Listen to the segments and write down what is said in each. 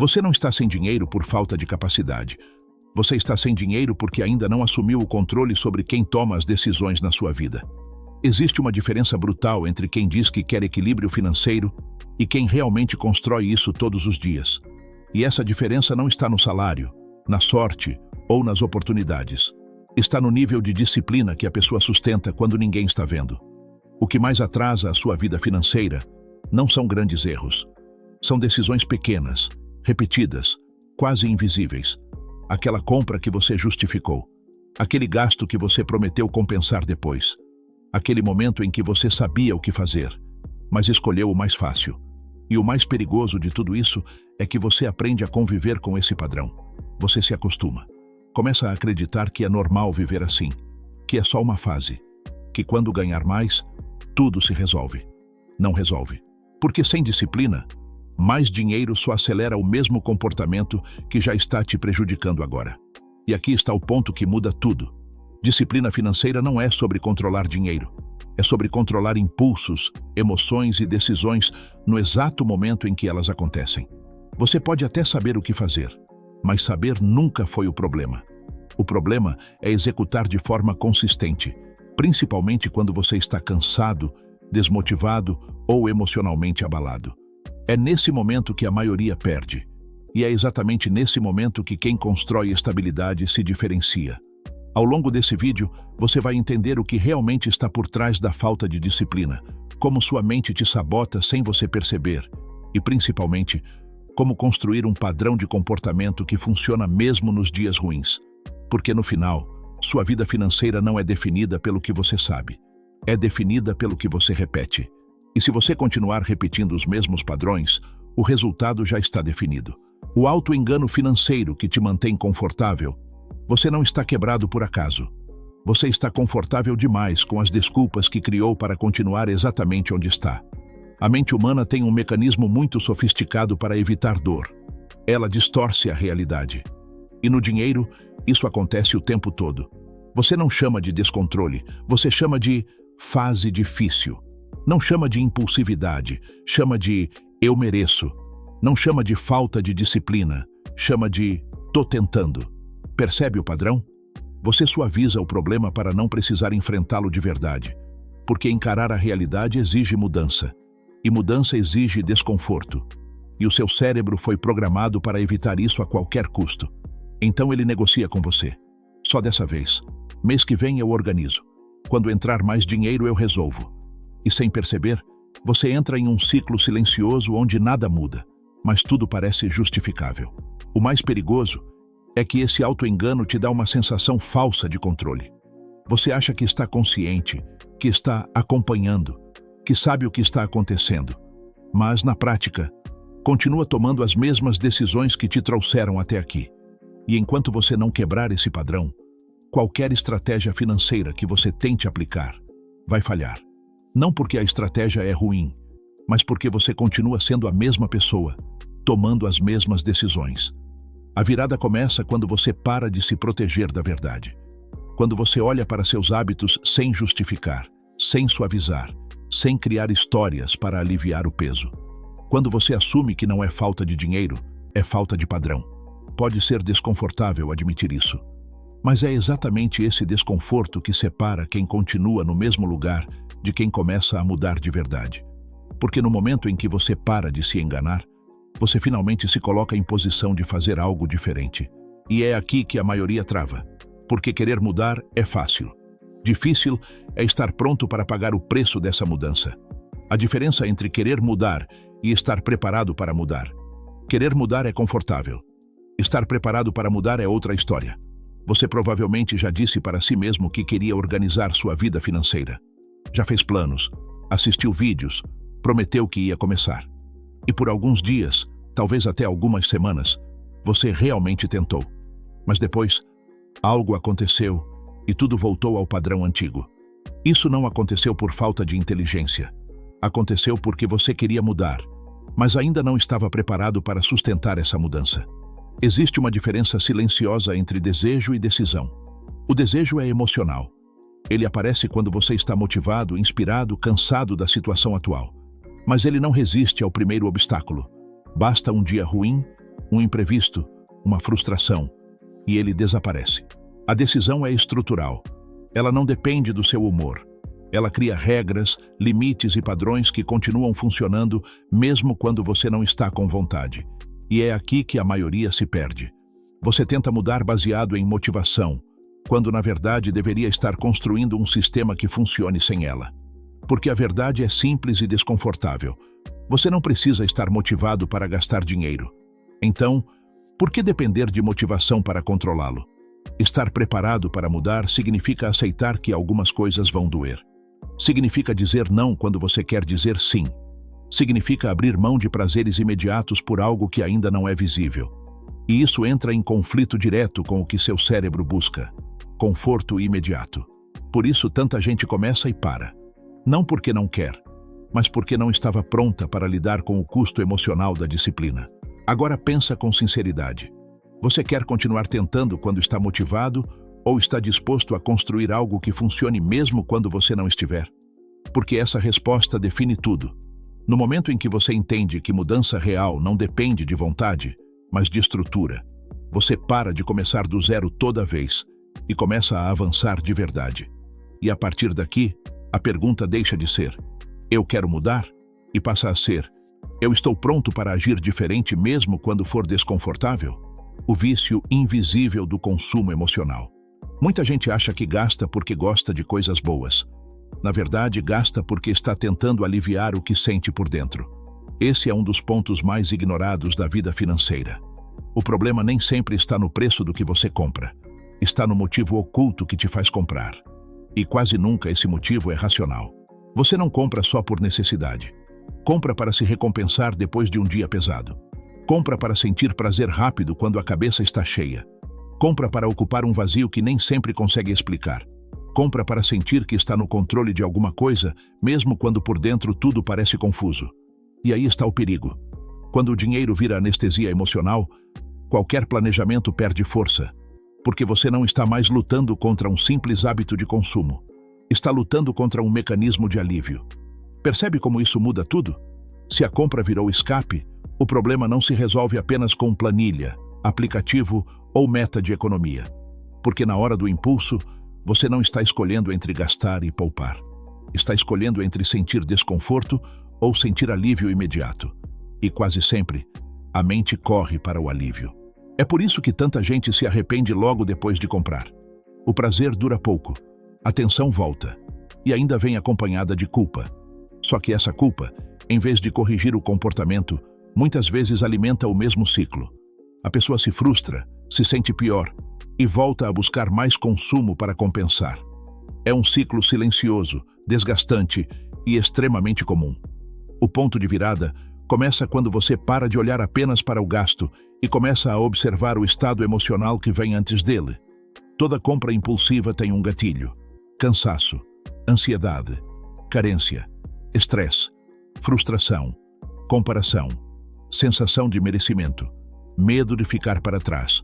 Você não está sem dinheiro por falta de capacidade. Você está sem dinheiro porque ainda não assumiu o controle sobre quem toma as decisões na sua vida. Existe uma diferença brutal entre quem diz que quer equilíbrio financeiro e quem realmente constrói isso todos os dias. E essa diferença não está no salário, na sorte ou nas oportunidades. Está no nível de disciplina que a pessoa sustenta quando ninguém está vendo. O que mais atrasa a sua vida financeira não são grandes erros. São decisões pequenas, repetidas, quase invisíveis. Aquela compra que você justificou. Aquele gasto que você prometeu compensar depois. Aquele momento em que você sabia o que fazer, mas escolheu o mais fácil. E o mais perigoso de tudo isso é que você aprende a conviver com esse padrão. Você se acostuma. Começa a acreditar que é normal viver assim, que é só uma fase, que quando ganhar mais, tudo se resolve. Não resolve. Porque sem disciplina, mais dinheiro só acelera o mesmo comportamento que já está te prejudicando agora. E aqui está o ponto que muda tudo. Disciplina financeira não é sobre controlar dinheiro. É sobre controlar impulsos, emoções e decisões no exato momento em que elas acontecem. Você pode até saber o que fazer, mas saber nunca foi o problema. O problema é executar de forma consistente, principalmente quando você está cansado, desmotivado ou emocionalmente abalado. É nesse momento que a maioria perde. E é exatamente nesse momento que quem constrói estabilidade se diferencia. Ao longo desse vídeo, você vai entender o que realmente está por trás da falta de disciplina, como sua mente te sabota sem você perceber, e principalmente, como construir um padrão de comportamento que funciona mesmo nos dias ruins. Porque no final, sua vida financeira não é definida pelo que você sabe, é definida pelo que você repete. E se você continuar repetindo os mesmos padrões, o resultado já está definido. O auto-engano financeiro que te mantém confortável. Você não está quebrado por acaso. Você está confortável demais com as desculpas que criou para continuar exatamente onde está. A mente humana tem um mecanismo muito sofisticado para evitar dor. Ela distorce a realidade. E no dinheiro, isso acontece o tempo todo. Você não chama de descontrole, você chama de fase difícil. Não chama de impulsividade, chama de eu mereço. Não chama de falta de disciplina, chama de tô tentando. Percebe o padrão? Você suaviza o problema para não precisar enfrentá-lo de verdade. Porque encarar a realidade exige mudança. E mudança exige desconforto. E o seu cérebro foi programado para evitar isso a qualquer custo. Então ele negocia com você. Só dessa vez. Mês que vem eu organizo. Quando entrar mais dinheiro eu resolvo. E sem perceber, você entra em um ciclo silencioso onde nada muda, mas tudo parece justificável. O mais perigoso é que esse auto-engano te dá uma sensação falsa de controle. Você acha que está consciente, que está acompanhando, que sabe o que está acontecendo, mas, na prática, continua tomando as mesmas decisões que te trouxeram até aqui. E enquanto você não quebrar esse padrão, qualquer estratégia financeira que você tente aplicar vai falhar. Não porque a estratégia é ruim, mas porque você continua sendo a mesma pessoa, tomando as mesmas decisões. A virada começa quando você para de se proteger da verdade. Quando você olha para seus hábitos sem justificar, sem suavizar, sem criar histórias para aliviar o peso. Quando você assume que não é falta de dinheiro, é falta de padrão. Pode ser desconfortável admitir isso. Mas é exatamente esse desconforto que separa quem continua no mesmo lugar de quem começa a mudar de verdade. Porque no momento em que você para de se enganar, você finalmente se coloca em posição de fazer algo diferente. E é aqui que a maioria trava. Porque querer mudar é fácil. Difícil é estar pronto para pagar o preço dessa mudança. A diferença entre querer mudar e estar preparado para mudar. Querer mudar é confortável. Estar preparado para mudar é outra história. Você provavelmente já disse para si mesmo que queria organizar sua vida financeira. Já fez planos, assistiu vídeos, prometeu que ia começar. E por alguns dias, talvez até algumas semanas, você realmente tentou. Mas depois, algo aconteceu e tudo voltou ao padrão antigo. Isso não aconteceu por falta de inteligência. Aconteceu porque você queria mudar, mas ainda não estava preparado para sustentar essa mudança. Existe uma diferença silenciosa entre desejo e decisão. O desejo é emocional. Ele aparece quando você está motivado, inspirado, cansado da situação atual. Mas ele não resiste ao primeiro obstáculo. Basta um dia ruim um imprevisto, uma frustração, e ele desaparece. A decisão é estrutural. Ela não depende do seu humor. Ela cria regras, limites e padrões que continuam funcionando mesmo quando você não está com vontade. E é aqui que a maioria se perde. Você tenta mudar baseado em motivação, quando na verdade deveria estar construindo um sistema que funcione sem ela. Porque a verdade é simples e desconfortável. Você não precisa estar motivado para gastar dinheiro. Então, por que depender de motivação para controlá-lo? Estar preparado para mudar significa aceitar que algumas coisas vão doer. Significa dizer não quando você quer dizer sim. Significa abrir mão de prazeres imediatos por algo que ainda não é visível. E isso entra em conflito direto com o que seu cérebro busca: conforto imediato. Por isso tanta gente começa e para. Não porque não quer, mas porque não estava pronta para lidar com o custo emocional da disciplina. Agora pensa com sinceridade. Você quer continuar tentando quando está motivado ou está disposto a construir algo que funcione mesmo quando você não estiver? Porque essa resposta define tudo. No momento em que você entende que mudança real não depende de vontade, mas de estrutura, você para de começar do zero toda vez e começa a avançar de verdade. E a partir daqui, a pergunta deixa de ser: eu quero mudar? E passa a ser: eu estou pronto para agir diferente mesmo quando for desconfortável? O vício invisível do consumo emocional. Muita gente acha que gasta porque gosta de coisas boas. Na verdade, gasta porque está tentando aliviar o que sente por dentro. Esse é um dos pontos mais ignorados da vida financeira. O problema nem sempre está no preço do que você compra. Está no motivo oculto que te faz comprar. E quase nunca esse motivo é racional. Você não compra só por necessidade. Compra para se recompensar depois de um dia pesado. Compra para sentir prazer rápido quando a cabeça está cheia. Compra para ocupar um vazio que nem sempre consegue explicar. Compra para sentir que está no controle de alguma coisa, mesmo quando por dentro tudo parece confuso. E aí está o perigo. Quando o dinheiro vira anestesia emocional, qualquer planejamento perde força, porque você não está mais lutando contra um simples hábito de consumo. Está lutando contra um mecanismo de alívio. Percebe como isso muda tudo? Se a compra virou escape, o problema não se resolve apenas com planilha, aplicativo ou meta de economia. Porque na hora do impulso, você não está escolhendo entre gastar e poupar. Está escolhendo entre sentir desconforto ou sentir alívio imediato. E quase sempre, a mente corre para o alívio. É por isso que tanta gente se arrepende logo depois de comprar. O prazer dura pouco, a tensão volta, e ainda vem acompanhada de culpa. Só que essa culpa, em vez de corrigir o comportamento, muitas vezes alimenta o mesmo ciclo. A pessoa se frustra, se sente pior e volta a buscar mais consumo para compensar. É um ciclo silencioso, desgastante e extremamente comum. O ponto de virada começa quando você para de olhar apenas para o gasto e começa a observar o estado emocional que vem antes dele. Toda compra impulsiva tem um gatilho: cansaço, ansiedade, carência, estresse, frustração, comparação, sensação de merecimento, medo de ficar para trás.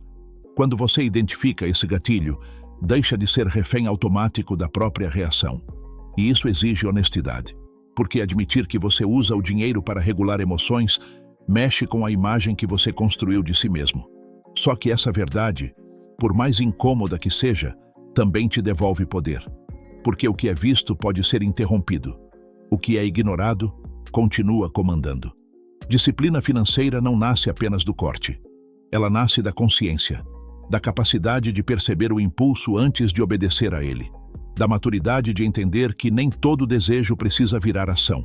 Quando você identifica esse gatilho, deixa de ser refém automático da própria reação. E isso exige honestidade, porque admitir que você usa o dinheiro para regular emoções mexe com a imagem que você construiu de si mesmo. Só que essa verdade, por mais incômoda que seja, também te devolve poder. Porque o que é visto pode ser interrompido. O que é ignorado continua comandando. Disciplina financeira não nasce apenas do corte. Ela nasce da consciência, da capacidade de perceber o impulso antes de obedecer a ele, da maturidade de entender que nem todo desejo precisa virar ação,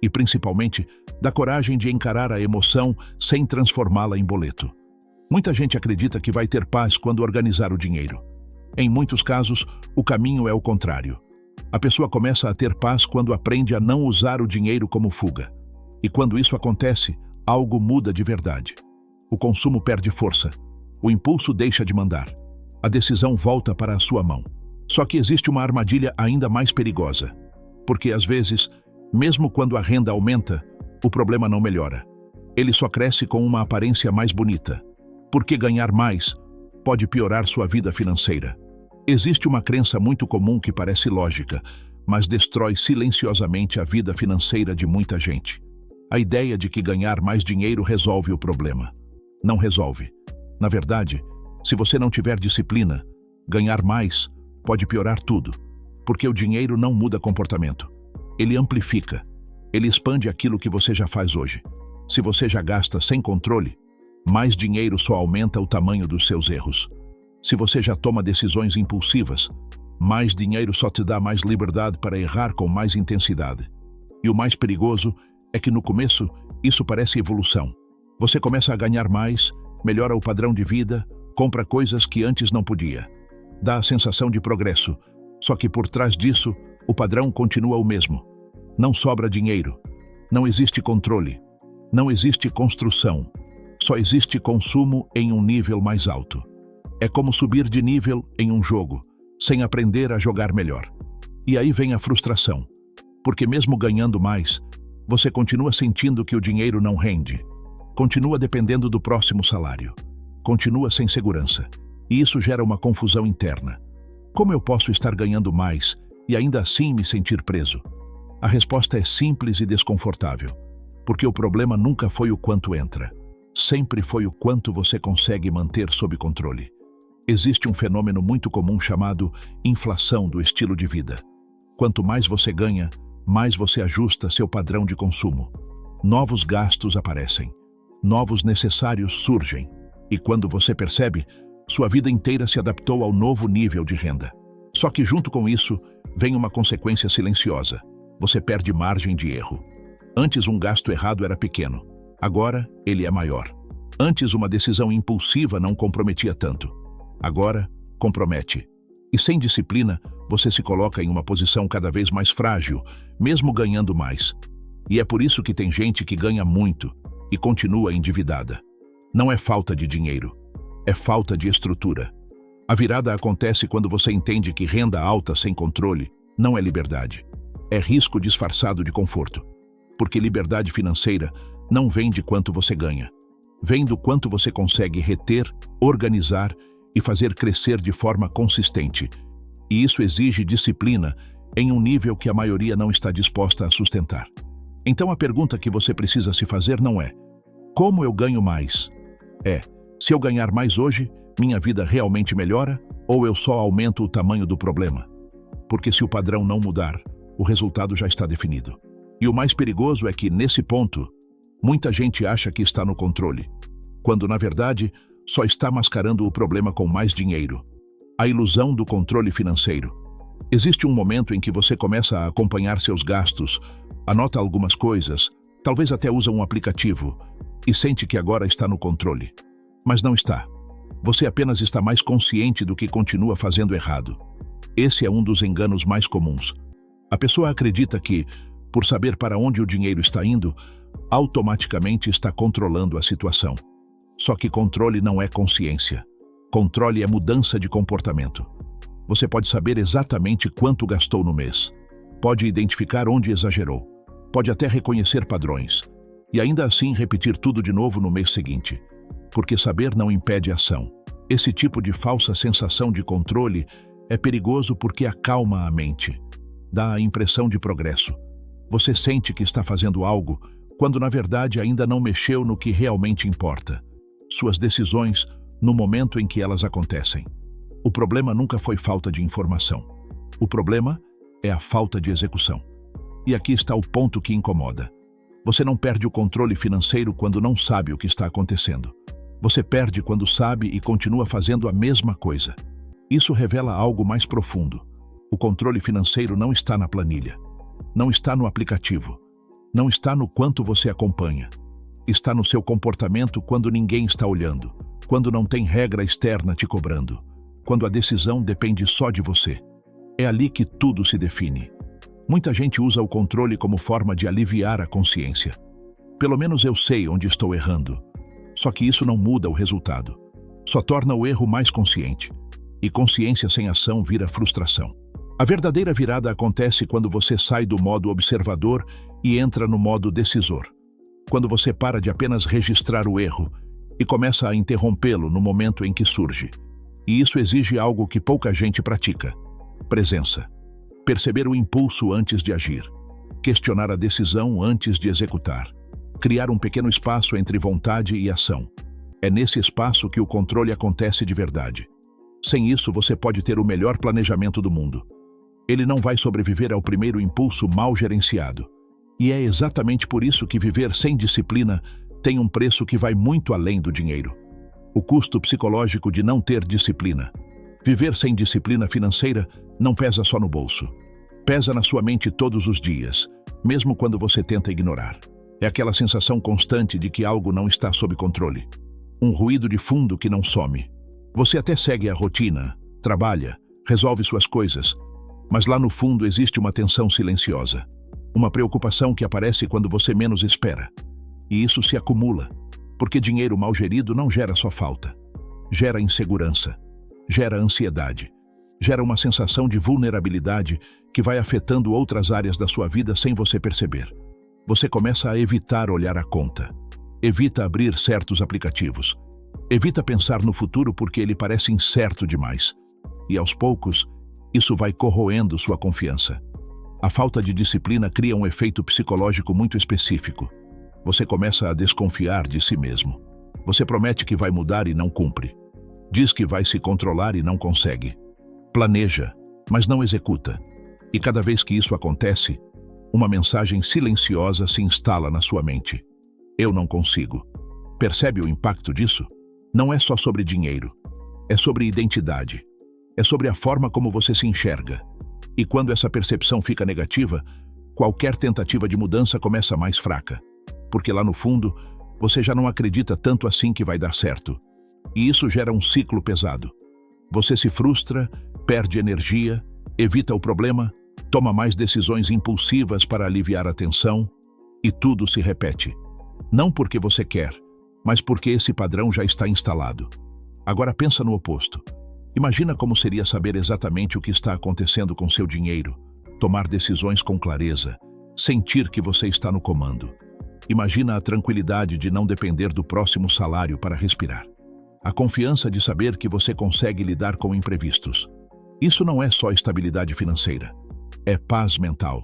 e principalmente da coragem de encarar a emoção sem transformá-la em boleto. Muita gente acredita que vai ter paz quando organizar o dinheiro. Em muitos casos, o caminho é o contrário. A pessoa começa a ter paz quando aprende a não usar o dinheiro como fuga. E quando isso acontece, algo muda de verdade. O consumo perde força. O impulso deixa de mandar. A decisão volta para a sua mão. Só que existe uma armadilha ainda mais perigosa. Porque, às vezes, mesmo quando a renda aumenta, o problema não melhora. Ele só cresce com uma aparência mais bonita. Porque ganhar mais pode piorar sua vida financeira. Existe uma crença muito comum que parece lógica, mas destrói silenciosamente a vida financeira de muita gente. A ideia de que ganhar mais dinheiro resolve o problema. não resolve. Na verdade, se você não tiver disciplina, ganhar mais pode piorar tudo, porque o dinheiro não muda comportamento. Ele amplifica, ele expande aquilo que você já faz hoje. Se você já gasta sem controle, mais dinheiro só aumenta o tamanho dos seus erros. Se você já toma decisões impulsivas, mais dinheiro só te dá mais liberdade para errar com mais intensidade. E o mais perigoso é que no começo, isso parece evolução. Você começa a ganhar mais, melhora o padrão de vida, compra coisas que antes não podia. Dá a sensação de progresso, só que por trás disso, o padrão continua o mesmo. Não sobra dinheiro, não existe controle, não existe construção, só existe consumo em um nível mais alto. É como subir de nível em um jogo, sem aprender a jogar melhor. E aí vem a frustração, porque mesmo ganhando mais, você continua sentindo que o dinheiro não rende, continua dependendo do próximo salário, continua sem segurança, e isso gera uma confusão interna. Como eu posso estar ganhando mais e ainda assim me sentir preso? A resposta é simples e desconfortável, porque o problema nunca foi o quanto entra, sempre foi o quanto você consegue manter sob controle. Existe um fenômeno muito comum chamado inflação do estilo de vida. Quanto mais você ganha, mais você ajusta seu padrão de consumo. Novos gastos aparecem, novos necessários surgem, e quando você percebe, sua vida inteira se adaptou ao novo nível de renda. Só que junto com isso, vem uma consequência silenciosa. Você perde margem de erro. Antes um gasto errado era pequeno, agora ele é maior. Antes uma decisão impulsiva não comprometia tanto, agora compromete. E sem disciplina, você se coloca em uma posição cada vez mais frágil, mesmo ganhando mais. E é por isso que tem gente que ganha muito e continua endividada. Não é falta de dinheiro, é falta de estrutura. A virada acontece quando você entende que renda alta sem controle não é liberdade. É risco disfarçado de conforto. Porque liberdade financeira não vem de quanto você ganha. Vem do quanto você consegue reter, organizar e fazer crescer de forma consistente. E isso exige disciplina em um nível que a maioria não está disposta a sustentar. Então a pergunta que você precisa se fazer não é: como eu ganho mais? É: se eu ganhar mais hoje, minha vida realmente melhora ou eu só aumento o tamanho do problema? Porque se o padrão não mudar, o resultado já está definido. E o mais perigoso é que, nesse ponto, muita gente acha que está no controle, quando, na verdade, só está mascarando o problema com mais dinheiro. A ilusão do controle financeiro. Existe um momento em que você começa a acompanhar seus gastos, anota algumas coisas, talvez até usa um aplicativo, e sente que agora está no controle. Mas não está. Você apenas está mais consciente do que continua fazendo errado. Esse é um dos enganos mais comuns. A pessoa acredita que, por saber para onde o dinheiro está indo, automaticamente está controlando a situação. Só que controle não é consciência. Controle é mudança de comportamento. Você pode saber exatamente quanto gastou no mês. Pode identificar onde exagerou. Pode até reconhecer padrões. E ainda assim repetir tudo de novo no mês seguinte. Porque saber não impede ação. Esse tipo de falsa sensação de controle é perigoso porque acalma a mente. Dá a impressão de progresso. Você sente que está fazendo algo, quando na verdade ainda não mexeu no que realmente importa. Suas decisões, no momento em que elas acontecem. O problema nunca foi falta de informação. O problema é a falta de execução. E aqui está o ponto que incomoda. Você não perde o controle financeiro quando não sabe o que está acontecendo. Você perde quando sabe e continua fazendo a mesma coisa. Isso revela algo mais profundo. O controle financeiro não está na planilha. Não está no aplicativo. Não está no quanto você acompanha. Está no seu comportamento quando ninguém está olhando. Quando não tem regra externa te cobrando. Quando a decisão depende só de você. É ali que tudo se define. Muita gente usa o controle como forma de aliviar a consciência. Pelo menos eu sei onde estou errando. Só que isso não muda o resultado. Só torna o erro mais consciente. E consciência sem ação vira frustração. A verdadeira virada acontece quando você sai do modo observador e entra no modo decisor. Quando você para de apenas registrar o erro e começa a interrompê-lo no momento em que surge. E isso exige algo que pouca gente pratica: presença. Perceber o impulso antes de agir. Questionar a decisão antes de executar. Criar um pequeno espaço entre vontade e ação. É nesse espaço que o controle acontece de verdade. Sem isso, você pode ter o melhor planejamento do mundo. Ele não vai sobreviver ao primeiro impulso mal gerenciado. E é exatamente por isso que viver sem disciplina tem um preço que vai muito além do dinheiro. O custo psicológico de não ter disciplina. Viver sem disciplina financeira não pesa só no bolso. Pesa na sua mente todos os dias, mesmo quando você tenta ignorar. É aquela sensação constante de que algo não está sob controle. Um ruído de fundo que não some. Você até segue a rotina, trabalha, resolve suas coisas, mas lá no fundo existe uma tensão silenciosa. Uma preocupação que aparece quando você menos espera. E isso se acumula, porque dinheiro mal gerido não gera só falta. Gera insegurança, gera ansiedade, gera uma sensação de vulnerabilidade que vai afetando outras áreas da sua vida sem você perceber. Você começa a evitar olhar a conta, evita abrir certos aplicativos, evita pensar no futuro porque ele parece incerto demais. E aos poucos, isso vai corroendo sua confiança. A falta de disciplina cria um efeito psicológico muito específico. Você começa a desconfiar de si mesmo. Você promete que vai mudar e não cumpre. Diz que vai se controlar e não consegue. Planeja, mas não executa. E cada vez que isso acontece, uma mensagem silenciosa se instala na sua mente. Eu não consigo. Percebe o impacto disso? Não é só sobre dinheiro. É sobre identidade. É sobre a forma como você se enxerga. E quando essa percepção fica negativa, qualquer tentativa de mudança começa mais fraca. Porque lá no fundo, você já não acredita tanto assim que vai dar certo. E isso gera um ciclo pesado. Você se frustra, perde energia, evita o problema, toma mais decisões impulsivas para aliviar a tensão, e tudo se repete. Não porque você quer, mas porque esse padrão já está instalado. Agora pensa no oposto. Imagina como seria saber exatamente o que está acontecendo com seu dinheiro, tomar decisões com clareza, sentir que você está no comando. Imagina a tranquilidade de não depender do próximo salário para respirar. A confiança de saber que você consegue lidar com imprevistos. Isso não é só estabilidade financeira, é paz mental.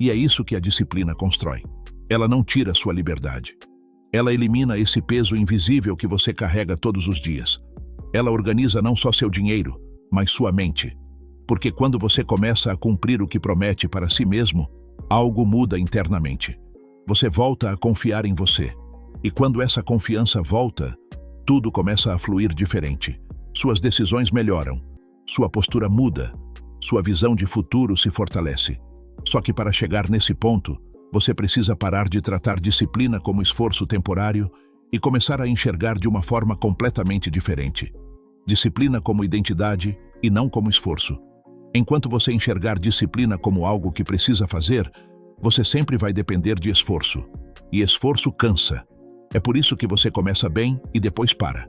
E é isso que a disciplina constrói. Ela não tira sua liberdade. Ela elimina esse peso invisível que você carrega todos os dias. Ela organiza não só seu dinheiro, mas sua mente. Porque quando você começa a cumprir o que promete para si mesmo, algo muda internamente. Você volta a confiar em você. E quando essa confiança volta, tudo começa a fluir diferente. Suas decisões melhoram, sua postura muda, sua visão de futuro se fortalece. Só que para chegar nesse ponto, você precisa parar de tratar disciplina como esforço temporário e começar a enxergar de uma forma completamente diferente. Disciplina como identidade e não como esforço. Enquanto você enxergar disciplina como algo que precisa fazer, você sempre vai depender de esforço. E esforço cansa. É por isso que você começa bem e depois para.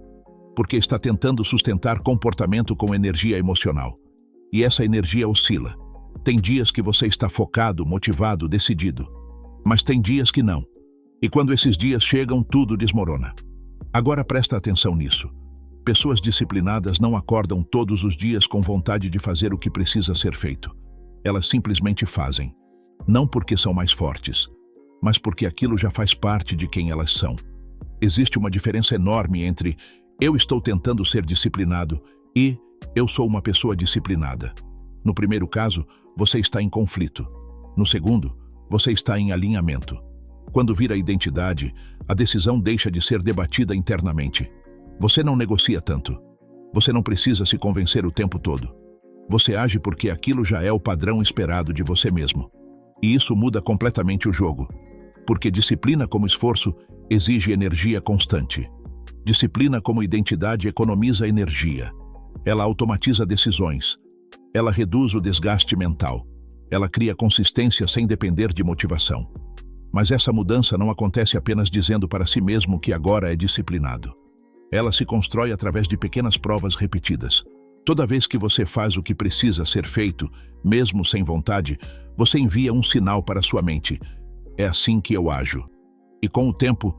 Porque está tentando sustentar comportamento com energia emocional. E essa energia oscila. Tem dias que você está focado, motivado, decidido. Mas tem dias que não. E quando esses dias chegam, tudo desmorona. Agora presta atenção nisso. Pessoas disciplinadas não acordam todos os dias com vontade de fazer o que precisa ser feito. Elas simplesmente fazem. Não porque são mais fortes, mas porque aquilo já faz parte de quem elas são. Existe uma diferença enorme entre eu estou tentando ser disciplinado e eu sou uma pessoa disciplinada. No primeiro caso, você está em conflito. No segundo, você está em alinhamento. Quando vira identidade, a decisão deixa de ser debatida internamente. Você não negocia tanto. Você não precisa se convencer o tempo todo. Você age porque aquilo já é o padrão esperado de você mesmo. E isso muda completamente o jogo. Porque disciplina como esforço exige energia constante. Disciplina como identidade economiza energia. Ela automatiza decisões. Ela reduz o desgaste mental. Ela cria consistência sem depender de motivação. Mas essa mudança não acontece apenas dizendo para si mesmo que agora é disciplinado. Ela se constrói através de pequenas provas repetidas. Toda vez que você faz o que precisa ser feito, mesmo sem vontade, você envia um sinal para sua mente. É assim que eu ajo. E com o tempo,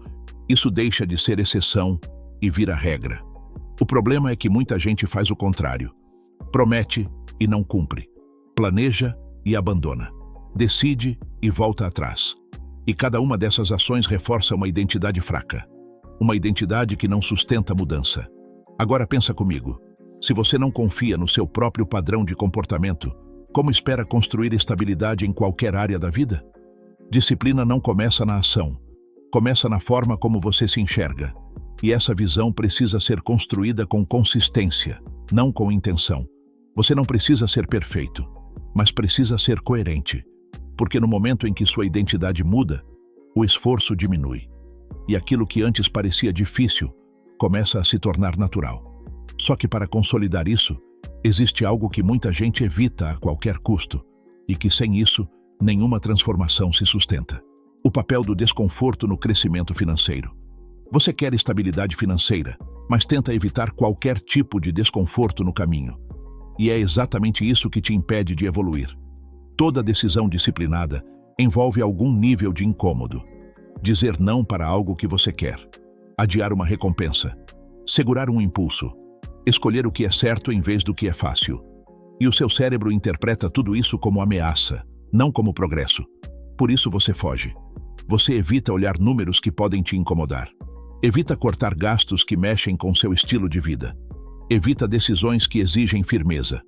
isso deixa de ser exceção e vira regra. O problema é que muita gente faz o contrário. Promete e não cumpre. Planeja e abandona. Decide e volta atrás. E cada uma dessas ações reforça uma identidade fraca. uma identidade que não sustenta mudança. Agora pensa comigo. Se você não confia no seu próprio padrão de comportamento, como espera construir estabilidade em qualquer área da vida? Disciplina não começa na ação, começa na forma como você se enxerga. E essa visão precisa ser construída com consistência, não com intenção. Você não precisa ser perfeito, mas precisa ser coerente. Porque no momento em que sua identidade muda, o esforço diminui. E aquilo que antes parecia difícil começa a se tornar natural. Só que para consolidar isso, existe algo que muita gente evita a qualquer custo, e que sem isso, nenhuma transformação se sustenta. O papel do desconforto no crescimento financeiro. Você quer estabilidade financeira, mas tenta evitar qualquer tipo de desconforto no caminho. E é exatamente isso que te impede de evoluir. Toda decisão disciplinada envolve algum nível de incômodo. Dizer não para algo que você quer. Adiar uma recompensa. Segurar um impulso. Escolher o que é certo em vez do que é fácil. E o seu cérebro interpreta tudo isso como ameaça, não como progresso. Por isso você foge. Você evita olhar números que podem te incomodar. Evita cortar gastos que mexem com seu estilo de vida. Evita decisões que exigem firmeza.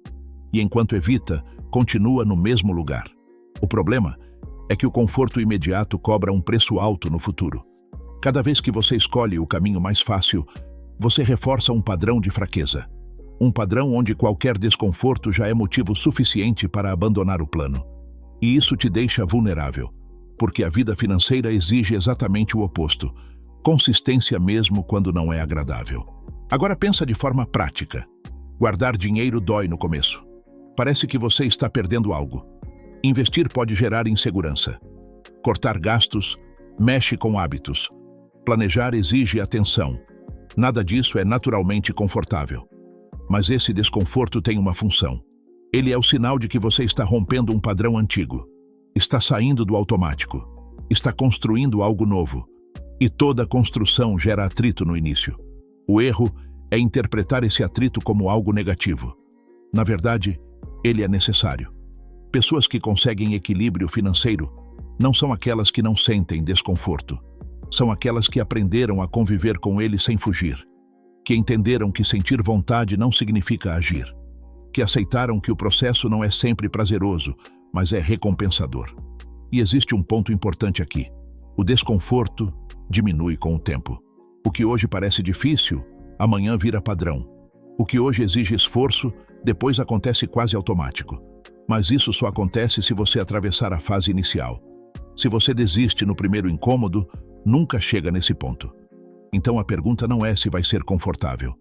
E enquanto evita, continua no mesmo lugar. O problema é que o conforto imediato cobra um preço alto no futuro. Cada vez que você escolhe o caminho mais fácil, você reforça um padrão de fraqueza. Um padrão onde qualquer desconforto já é motivo suficiente para abandonar o plano. E isso te deixa vulnerável, porque a vida financeira exige exatamente o oposto. Consistência mesmo quando não é agradável. Agora pensa de forma prática. Guardar dinheiro dói no começo. Parece que você está perdendo algo. Investir pode gerar insegurança. Cortar gastos mexe com hábitos. Planejar exige atenção. Nada disso é naturalmente confortável. Mas esse desconforto tem uma função. Ele é o sinal de que você está rompendo um padrão antigo. Está saindo do automático. Está construindo algo novo. E toda construção gera atrito no início. O erro é interpretar esse atrito como algo negativo. Na verdade, ele é necessário. Pessoas que conseguem equilíbrio financeiro não são aquelas que não sentem desconforto. São aquelas que aprenderam a conviver com ele sem fugir. Que entenderam que sentir vontade não significa agir. Que aceitaram que o processo não é sempre prazeroso, mas é recompensador. E existe um ponto importante aqui. O desconforto diminui com o tempo. O que hoje parece difícil, amanhã vira padrão. O que hoje exige esforço, depois acontece quase automático. Mas isso só acontece se você atravessar a fase inicial. Se você desiste no primeiro incômodo, nunca chega nesse ponto. Então a pergunta não é se vai ser confortável.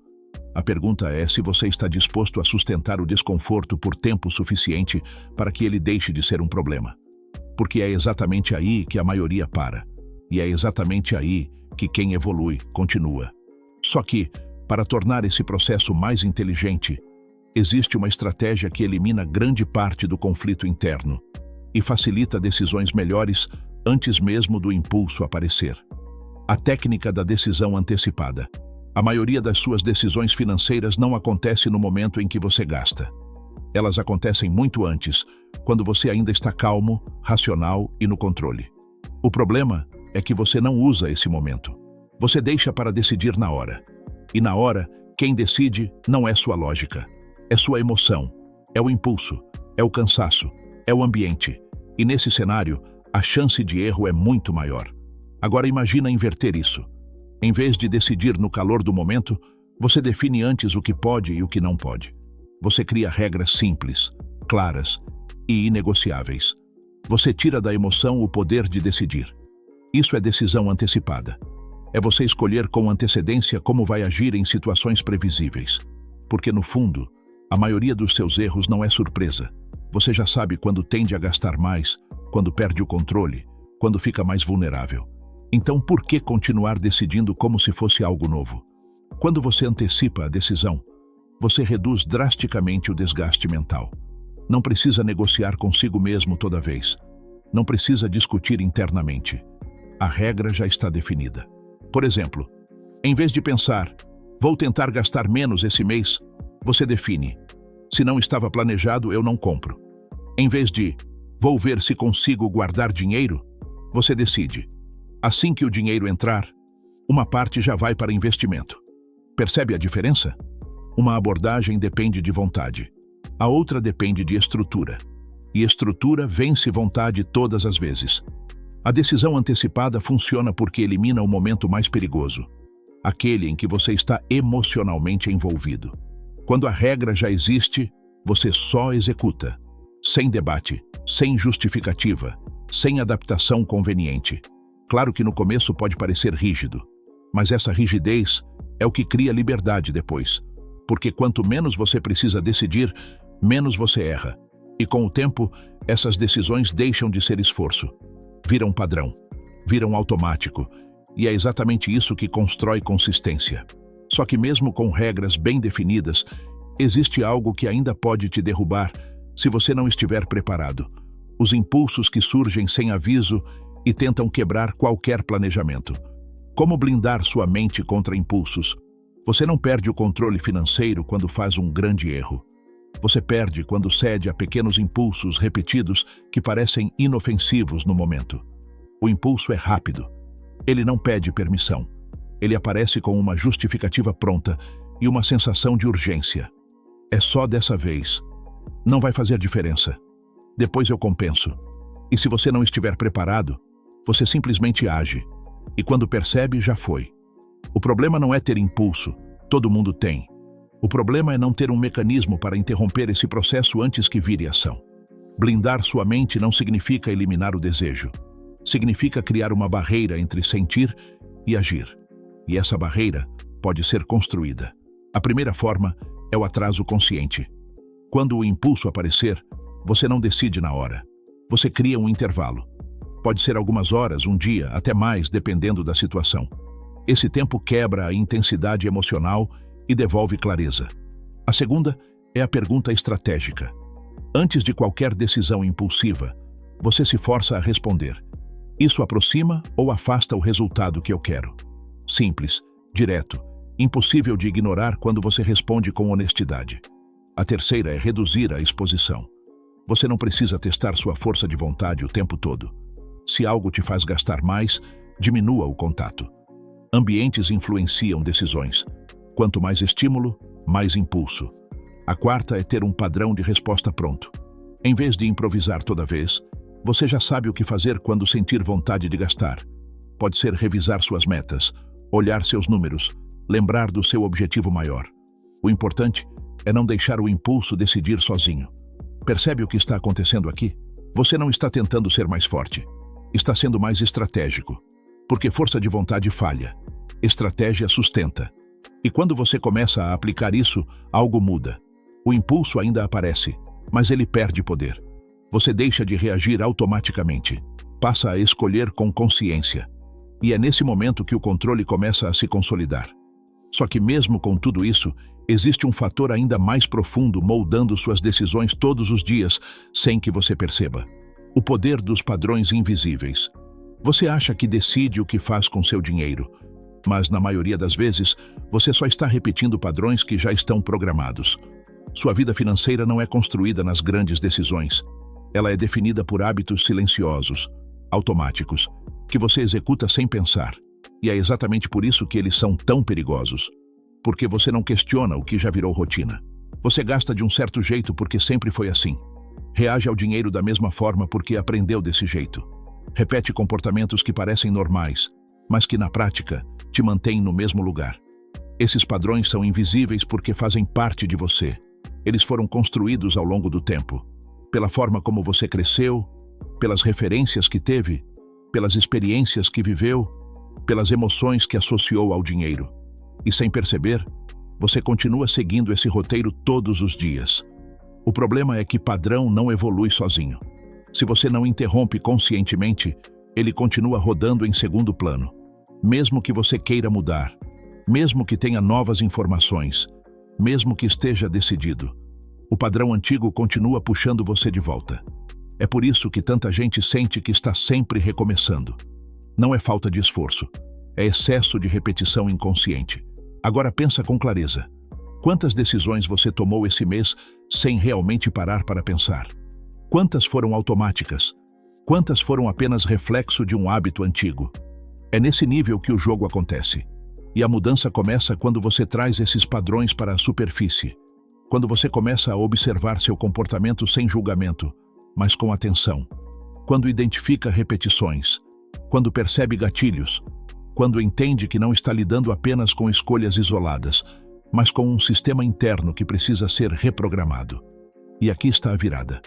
A pergunta é se você está disposto a sustentar o desconforto por tempo suficiente para que ele deixe de ser um problema. Porque é exatamente aí que a maioria para. E é exatamente aí que quem evolui continua. Só que, para tornar esse processo mais inteligente, existe uma estratégia que elimina grande parte do conflito interno e facilita decisões melhores antes mesmo do impulso aparecer. A técnica da decisão antecipada. A maioria das suas decisões financeiras não acontece no momento em que você gasta. Elas acontecem muito antes, quando você ainda está calmo, racional e no controle. O problema é que você não usa esse momento. Você deixa para decidir na hora. E na hora, quem decide não é sua lógica. É sua emoção, é o impulso, é o cansaço, é o ambiente. E nesse cenário, a chance de erro é muito maior. Agora imagina inverter isso. Em vez de decidir no calor do momento, você define antes o que pode e o que não pode. Você cria regras simples, claras e inegociáveis. Você tira da emoção o poder de decidir. Isso é decisão antecipada. É você escolher com antecedência como vai agir em situações previsíveis. Porque, no fundo, a maioria dos seus erros não é surpresa. Você já sabe quando tende a gastar mais, quando perde o controle, quando fica mais vulnerável. Então, por que continuar decidindo como se fosse algo novo? Quando você antecipa a decisão, você reduz drasticamente o desgaste mental. Não precisa negociar consigo mesmo toda vez. Não precisa discutir internamente. A regra já está definida. Por exemplo, em vez de pensar, vou tentar gastar menos esse mês, você define, se não estava planejado, eu não compro. Em vez de, vou ver se consigo guardar dinheiro, você decide, assim que o dinheiro entrar, uma parte já vai para investimento. Percebe a diferença? Uma abordagem depende de vontade, a outra depende de estrutura. E estrutura vence vontade todas as vezes. A decisão antecipada funciona porque elimina o momento mais perigoso, aquele em que você está emocionalmente envolvido. Quando a regra já existe, você só executa, sem debate, sem justificativa, sem adaptação conveniente. Claro que no começo pode parecer rígido, mas essa rigidez é o que cria liberdade depois, porque quanto menos você precisa decidir, menos você erra. E com o tempo, essas decisões deixam de ser esforço, viram padrão, viram automático, e é exatamente isso que constrói consistência. Só que mesmo com regras bem definidas, existe algo que ainda pode te derrubar se você não estiver preparado. Os impulsos que surgem sem aviso e tentam quebrar qualquer planejamento. Como blindar sua mente contra impulsos? Você não perde o controle financeiro quando faz um grande erro. Você perde quando cede a pequenos impulsos repetidos que parecem inofensivos no momento. O impulso é rápido. Ele não pede permissão. Ele aparece com uma justificativa pronta e uma sensação de urgência. É só dessa vez. Não vai fazer diferença. Depois eu compenso. E se você não estiver preparado, você simplesmente age. E quando percebe, já foi. O problema não é ter impulso. Todo mundo tem. O problema é não ter um mecanismo para interromper esse processo antes que vire ação. Blindar sua mente não significa eliminar o desejo. Significa criar uma barreira entre sentir e agir. E essa barreira pode ser construída. A primeira forma é o atraso consciente. Quando o impulso aparecer, você não decide na hora. Você cria um intervalo. Pode ser algumas horas, um dia, até mais, dependendo da situação. Esse tempo quebra a intensidade emocional e devolve clareza. A segunda é a pergunta estratégica. Antes de qualquer decisão impulsiva, você se força a responder: isso aproxima ou afasta o resultado que eu quero? Simples, direto, impossível de ignorar quando você responde com honestidade. A terceira é reduzir a exposição. Você não precisa testar sua força de vontade o tempo todo. Se algo te faz gastar mais, diminua o contato. Ambientes influenciam decisões. Quanto mais estímulo, mais impulso. A quarta é ter um padrão de resposta pronto. Em vez de improvisar toda vez, você já sabe o que fazer quando sentir vontade de gastar. Pode ser revisar suas metas, olhar seus números, lembrar do seu objetivo maior. O importante é não deixar o impulso decidir sozinho. Percebe o que está acontecendo aqui? Você não está tentando ser mais forte. Está sendo mais estratégico. Porque força de vontade falha. Estratégia sustenta. E quando você começa a aplicar isso, algo muda. O impulso ainda aparece, mas ele perde poder. Você deixa de reagir automaticamente. Passa a escolher com consciência. E é nesse momento que o controle começa a se consolidar. Só que mesmo com tudo isso, existe um fator ainda mais profundo moldando suas decisões todos os dias, sem que você perceba. O poder dos padrões invisíveis. Você acha que decide o que faz com seu dinheiro, mas na maioria das vezes, você só está repetindo padrões que já estão programados. Sua vida financeira não é construída nas grandes decisões. Ela é definida por hábitos silenciosos, automáticos, que você executa sem pensar. E é exatamente por isso que eles são tão perigosos. Porque você não questiona o que já virou rotina. Você gasta de um certo jeito porque sempre foi assim. Reage ao dinheiro da mesma forma porque aprendeu desse jeito. Repete comportamentos que parecem normais, mas que na prática te mantêm no mesmo lugar. Esses padrões são invisíveis porque fazem parte de você. Eles foram construídos ao longo do tempo, pela forma como você cresceu, pelas referências que teve, pelas experiências que viveu, pelas emoções que associou ao dinheiro. E sem perceber, você continua seguindo esse roteiro todos os dias. O problema é que padrão não evolui sozinho. Se você não interrompe conscientemente, ele continua rodando em segundo plano. Mesmo que você queira mudar, mesmo que tenha novas informações, mesmo que esteja decidido, o padrão antigo continua puxando você de volta. É por isso que tanta gente sente que está sempre recomeçando. Não é falta de esforço, é excesso de repetição inconsciente. Agora pensa com clareza. Quantas decisões você tomou esse mês sem realmente parar para pensar? Quantas foram automáticas? Quantas foram apenas reflexo de um hábito antigo? É nesse nível que o jogo acontece. E a mudança começa quando você traz esses padrões para a superfície. Quando você começa a observar seu comportamento sem julgamento, mas com atenção. Quando identifica repetições. Quando percebe gatilhos. Quando entende que não está lidando apenas com escolhas isoladas, mas com um sistema interno que precisa ser reprogramado. E aqui está a virada.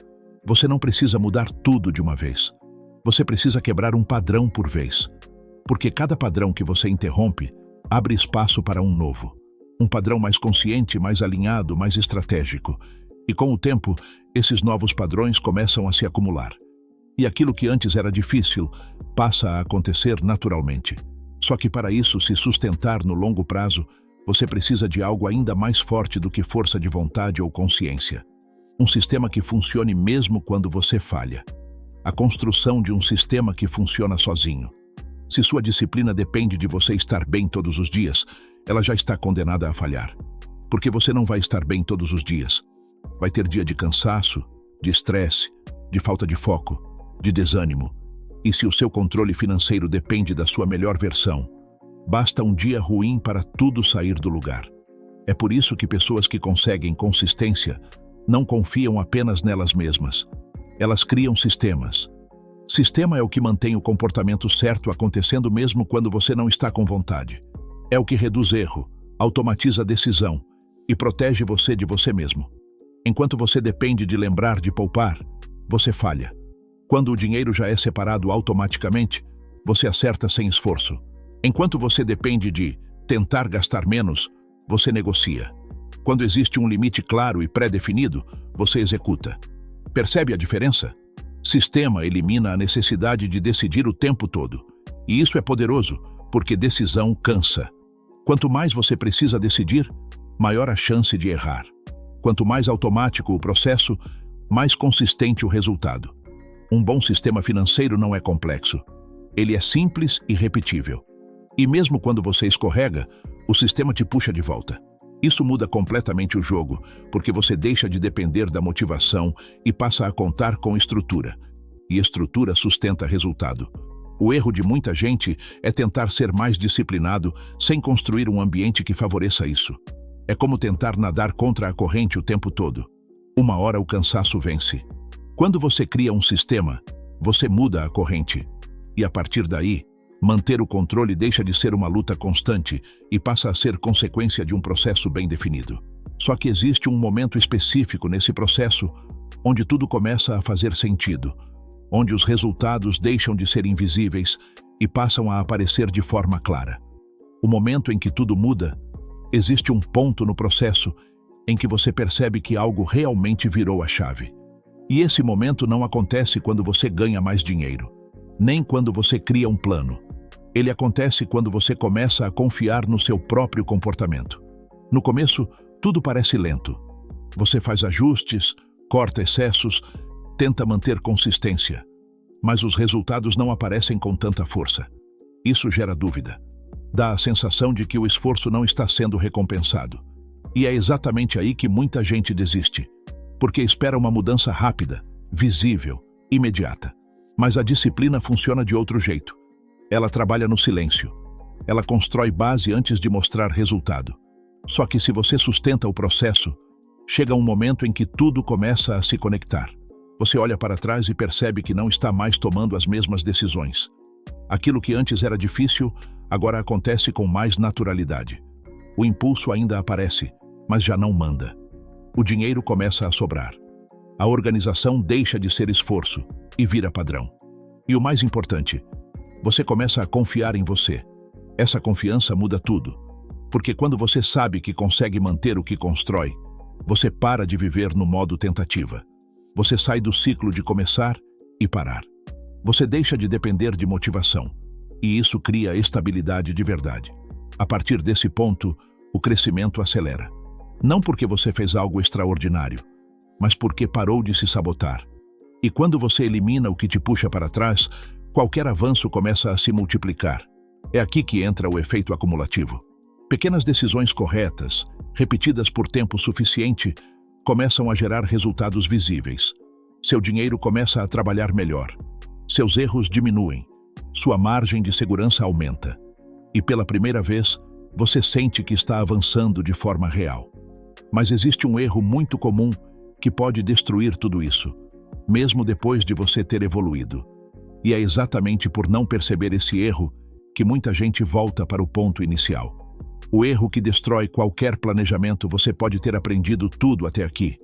Você não precisa mudar tudo de uma vez. Você precisa quebrar um padrão por vez. Porque cada padrão que você interrompe abre espaço para um novo. Um padrão mais consciente, mais alinhado, mais estratégico. E com o tempo, esses novos padrões começam a se acumular. E aquilo que antes era difícil passa a acontecer naturalmente. Só que para isso se sustentar no longo prazo, você precisa de algo ainda mais forte do que força de vontade ou consciência. Um sistema que funcione mesmo quando você falha. A construção de um sistema que funciona sozinho. Se sua disciplina depende de você estar bem todos os dias, ela já está condenada a falhar. Porque você não vai estar bem todos os dias. Vai ter dia de cansaço, de estresse, de falta de foco, de desânimo. E se o seu controle financeiro depende da sua melhor versão, basta um dia ruim para tudo sair do lugar. É por isso que pessoas que conseguem consistência não confiam apenas nelas mesmas. Elas criam sistemas. Sistema é o que mantém o comportamento certo acontecendo mesmo quando você não está com vontade. É o que reduz erro, automatiza a decisão e protege você de você mesmo. Enquanto você depende de lembrar de poupar, você falha. Quando o dinheiro já é separado automaticamente, você acerta sem esforço. Enquanto você depende de tentar gastar menos, você negocia. Quando existe um limite claro e pré-definido, você executa. Percebe a diferença? Sistema elimina a necessidade de decidir o tempo todo. E isso é poderoso, porque decisão cansa. Quanto mais você precisa decidir, maior a chance de errar. Quanto mais automático o processo, mais consistente o resultado. Um bom sistema financeiro não é complexo. Ele é simples e repetível. E mesmo quando você escorrega, o sistema te puxa de volta. Isso muda completamente o jogo, porque você deixa de depender da motivação e passa a contar com estrutura. E estrutura sustenta resultado. O erro de muita gente é tentar ser mais disciplinado sem construir um ambiente que favoreça isso. É como tentar nadar contra a corrente o tempo todo. Uma hora o cansaço vence. Quando você cria um sistema, você muda a corrente. E a partir daí, manter o controle deixa de ser uma luta constante e passa a ser consequência de um processo bem definido. Só que existe um momento específico nesse processo onde tudo começa a fazer sentido, onde os resultados deixam de ser invisíveis e passam a aparecer de forma clara. O momento em que tudo muda, existe um ponto no processo em que você percebe que algo realmente virou a chave. E esse momento não acontece quando você ganha mais dinheiro, nem quando você cria um plano. Ele acontece quando você começa a confiar no seu próprio comportamento. No começo, tudo parece lento. Você faz ajustes, corta excessos, tenta manter consistência. Mas os resultados não aparecem com tanta força. Isso gera dúvida. Dá a sensação de que o esforço não está sendo recompensado. E é exatamente aí que muita gente desiste. Porque espera uma mudança rápida, visível, imediata. Mas a disciplina funciona de outro jeito. Ela trabalha no silêncio. Ela constrói base antes de mostrar resultado. Só que se você sustenta o processo, chega um momento em que tudo começa a se conectar. Você olha para trás e percebe que não está mais tomando as mesmas decisões. Aquilo que antes era difícil, agora acontece com mais naturalidade. O impulso ainda aparece, mas já não manda. O dinheiro começa a sobrar. A organização deixa de ser esforço e vira padrão. E o mais importante, você começa a confiar em você. Essa confiança muda tudo. Porque quando você sabe que consegue manter o que constrói, você para de viver no modo tentativa. Você sai do ciclo de começar e parar. Você deixa de depender de motivação. E isso cria estabilidade de verdade. A partir desse ponto, o crescimento acelera. Não porque você fez algo extraordinário, mas porque parou de se sabotar. E quando você elimina o que te puxa para trás, qualquer avanço começa a se multiplicar. É aqui que entra o efeito acumulativo. Pequenas decisões corretas, repetidas por tempo suficiente, começam a gerar resultados visíveis. Seu dinheiro começa a trabalhar melhor. Seus erros diminuem. sua margem de segurança aumenta. E pela primeira vez, você sente que está avançando de forma real. Mas existe um erro muito comum que pode destruir tudo isso, mesmo depois de você ter evoluído. E é exatamente por não perceber esse erro que muita gente volta para o ponto inicial. O erro que destrói qualquer planejamento. Você pode ter aprendido tudo até aqui,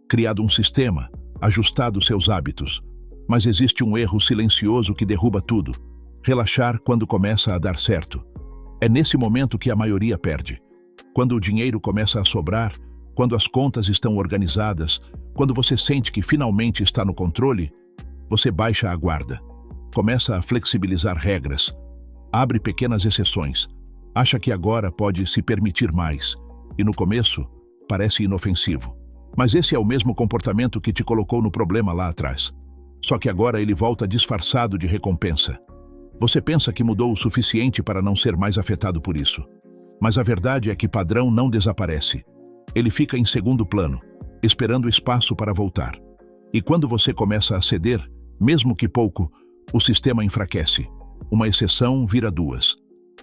criado um sistema, ajustado seus hábitos. Mas existe um erro silencioso que derruba tudo: relaxar quando começa a dar certo. É nesse momento que a maioria perde. Quando o dinheiro começa a sobrar, quando as contas estão organizadas, quando você sente que finalmente está no controle, você baixa a guarda, começa a flexibilizar regras, abre pequenas exceções, acha que agora pode se permitir mais, e no começo parece inofensivo. Mas esse é o mesmo comportamento que te colocou no problema lá atrás. Só que agora ele volta disfarçado de recompensa. Você pensa que mudou o suficiente para não ser mais afetado por isso. Mas a verdade é que padrão não desaparece. Ele fica em segundo plano, esperando espaço para voltar. E quando você começa a ceder, mesmo que pouco, o sistema enfraquece. Uma exceção vira duas.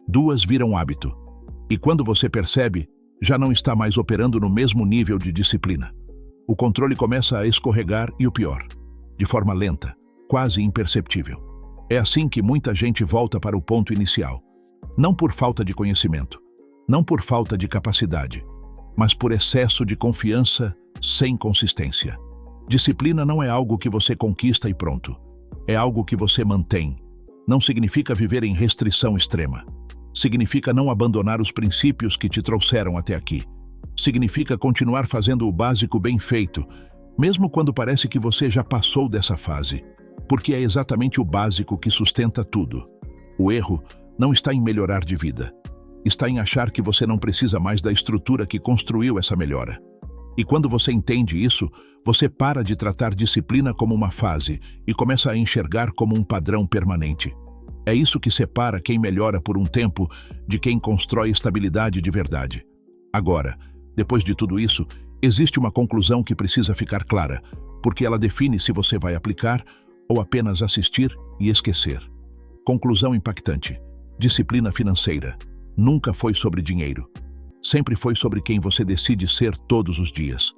Duas viram hábito. E quando você percebe, já não está mais operando no mesmo nível de disciplina. O controle começa a escorregar e o pior, de forma lenta, quase imperceptível. É assim que muita gente volta para o ponto inicial. Não por falta de conhecimento, não por falta de capacidade, mas por excesso de confiança sem consistência. Disciplina não é algo que você conquista e pronto. É algo que você mantém. Não significa viver em restrição extrema. Significa não abandonar os princípios que te trouxeram até aqui. Significa continuar fazendo o básico bem feito, mesmo quando parece que você já passou dessa fase, porque é exatamente o básico que sustenta tudo. O erro não está em melhorar de vida. Está em achar que você não precisa mais da estrutura que construiu essa melhora. E quando você entende isso, você para de tratar disciplina como uma fase e começa a enxergar como um padrão permanente. É isso que separa quem melhora por um tempo de quem constrói estabilidade de verdade. Agora, depois de tudo isso, existe uma conclusão que precisa ficar clara, porque ela define se você vai aplicar ou apenas assistir e esquecer. Conclusão impactante. Disciplina financeira nunca foi sobre dinheiro. Sempre foi sobre quem você decide ser todos os dias.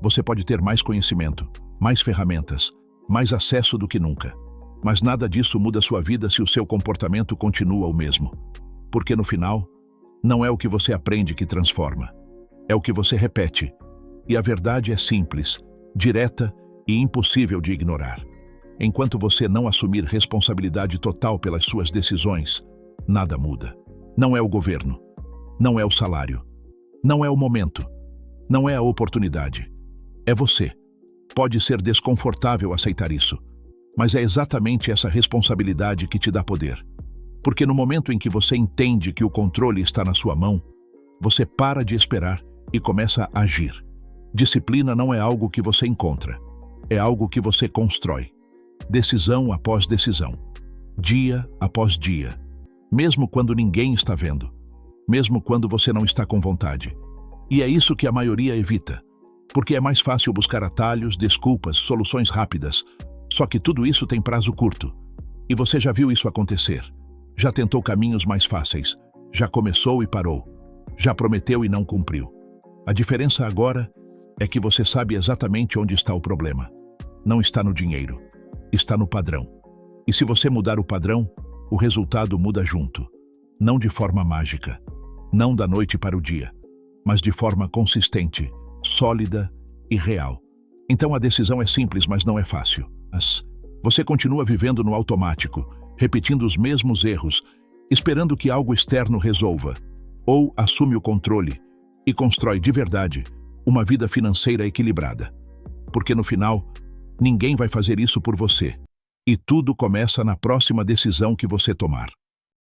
Você pode ter mais conhecimento, mais ferramentas, mais acesso do que nunca. Mas nada disso muda sua vida se o seu comportamento continua o mesmo. Porque no final, não é o que você aprende que transforma. É o que você repete. E a verdade é simples, direta e impossível de ignorar. Enquanto você não assumir responsabilidade total pelas suas decisões, nada muda. Não é o governo. Não é o salário. Não é o momento. Não é a oportunidade. É você. Pode ser desconfortável aceitar isso, mas é exatamente essa responsabilidade que te dá poder. Porque no momento em que você entende que o controle está na sua mão, você para de esperar e começa a agir. Disciplina não é algo que você encontra, é algo que você constrói. Decisão após decisão, dia após dia, mesmo quando ninguém está vendo, mesmo quando você não está com vontade. E é isso que a maioria evita, porque é mais fácil buscar atalhos, desculpas, soluções rápidas. Só que tudo isso tem prazo curto. E você já viu isso acontecer. Já tentou caminhos mais fáceis. Já começou e parou. Já prometeu e não cumpriu. A diferença agora é que você sabe exatamente onde está o problema. Não está no dinheiro. Está no padrão. E se você mudar o padrão, o resultado muda junto. Não de forma mágica. Não da noite para o dia. Mas de forma consistente, sólida e real. Então a decisão é simples, mas não é fácil. Mas você continua vivendo no automático, repetindo os mesmos erros, esperando que algo externo resolva, ou assume o controle e constrói de verdade uma vida financeira equilibrada. Porque no final, ninguém vai fazer isso por você. E tudo começa na próxima decisão que você tomar.